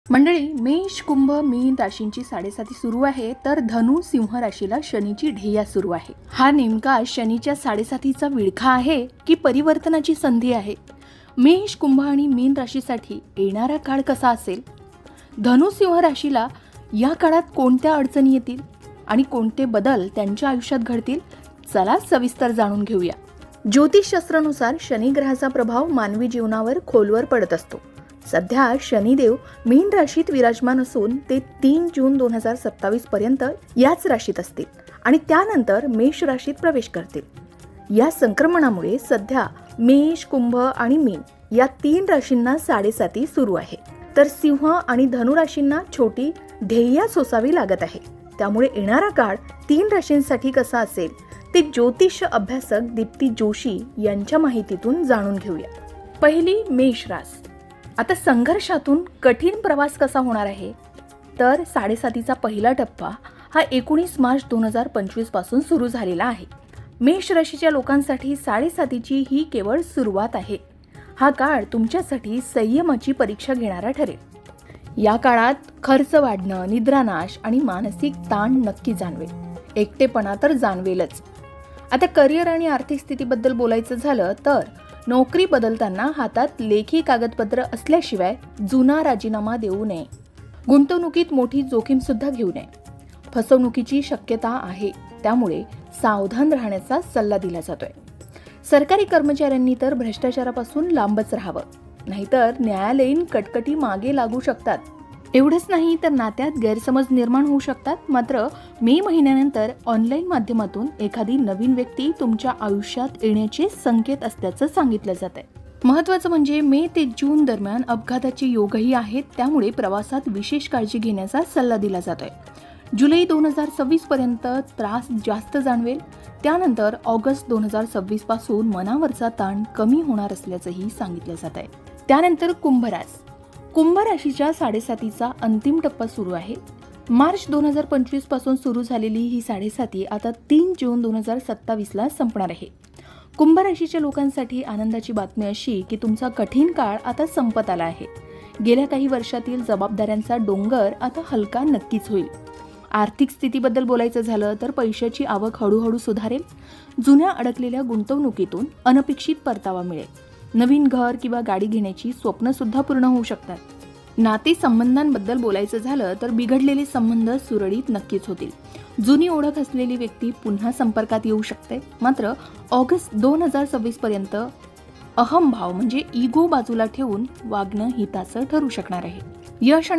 मंडळी, मेष कुंभ मीन राशींची साडेसाती सुरू आहे, तर धनु सिंह राशीला शनीची ढेया सुरू आहे. हा नेमका शनीच्या साडेसातीचा विळखा आहे की परिवर्तनाची संधी आहे? मेष कुंभ आणि मीन राशीसाठी येणारा काळ कसा असेल? धनु सिंह राशीला या काळात कोणत्या अडचणी येतील आणि कोणते बदल त्यांच्या आयुष्यात घडतील? चला सविस्तर जाणून घेऊया. ज्योतिषशास्त्रानुसार शनी ग्रहाचा प्रभाव मानवी जीवनावर खोलवर पडत असतो. सध्या शनिदेव मीन राशीत विराजमान असून ते 3 जून 2027 पर्यंत याच राशीत असतील आणि त्यानंतर मेष राशीत प्रवेश करतील. या संक्रमणामुळे सध्या मेष, कुंभ आणि मीन या 3 राशींना साडेसाती सुरू आहे, तर सिंह आणि धनु राशींना छोटी ढेया सोसावी लागत आहे. त्यामुळे येणारा काळ 3 राशींसाठी कसा असेल ते ज्योतिष अभ्यासक दीप्ती जोशी यांच्या माहितीतून जाणून घेऊया. पहिली, मेष रास. आता संघर्षातून कठीण प्रवास कसा होणार आहे? तर साडेसातीचा पहिला टप्पा हा 19 मार्च 2025 पासून सुरू झालेला आहे. मेष राशीच्या लोकांसाठी साडेसातीची ही केवळ सुरुवात आहे. हा काळ तुमच्यासाठी संयमाची परीक्षा घेणारा ठरेल. या काळात खर्च वाढणं, निद्रानाश आणि मानसिक ताण नक्की जाणवेल. एकटेपणा तर जाणवेलच. आता करिअर आणि आर्थिक स्थितीबद्दल बोलायचं झालं तर नोकरी बदलताना हातात लेखी कागदपत्र असल्याशिवाय जुना राजीनामा देऊ नये. गुंतवणुकीत मोठी जोखीम सुद्धा घेऊ नये. फसवणुकीची शक्यता आहे, त्यामुळे सावधान राहण्याचा सल्ला दिला जातोय. सरकारी कर्मचाऱ्यांनी तर भ्रष्टाचारापासून लांबच राहावं, नाहीतर न्यायालयीन कटकटी मागे लागू शकतात. एवढंच नाही तर नात्यात गैरसमज निर्माण होऊ शकतात. मात्र मे महिन्यानंतर ऑनलाईन माध्यमातून एखादी नवीन व्यक्ती तुमच्या आयुष्यात येण्याचे संकेत असल्याचं सांगितलं जात आहे. महत्त्वाचं म्हणजे मे ते जून दरम्यान अपघाताचे योगही आहेत, त्यामुळे प्रवासात विशेष काळजी घेण्याचा सल्ला दिला जातोय. जुलै 2026 पर्यंत त्रास जास्त जाणवेल. त्यानंतर ऑगस्ट 2026 पासून मनावरचा ताण कमी होणार असल्याचंही सांगितलं जात आहे. त्यानंतर कुंभ रास. कुंभ राशीच्या साडेसातीचा अंतिम टप्पा सुरू आहे. मार्च 2025 पासून सुरू झालेली ही साडेसाती आता 3 जून 2027 ला संपणार आहे. कुंभ राशीच्या लोकांसाठी आनंदाची बातमी अशी की तुमचा कठीण काळ आता संपत आला आहे. गेल्या काही वर्षातील जबाबदाऱ्यांचा डोंगर आता हलका नक्कीच होईल. आर्थिक स्थितीबद्दल बोलायचं झालं तर पैशाची आवक हळूहळू सुधारेल. जुन्या अडकलेल्या गुंतवणुकीतून अनपेक्षित परतावा मिळेल. नवीन घर किंवा गाडी घेण्याची स्वप्न सुद्धा पूर्ण होऊ शकतात. नाते संबंधांबद्दल बोलायचं झालं तर बिघडलेले संबंध सुरळीत नक्कीच होतील. जुनी ओळख असलेली व्यक्ती पुन्हा संपर्कात येऊ शकते. मात्र ऑगस्ट 2026 पर्यंत अहमभाव म्हणजे इगो बाजूला ठेवून वागणं हिताचं ठरू शकणार आहे. यश आणि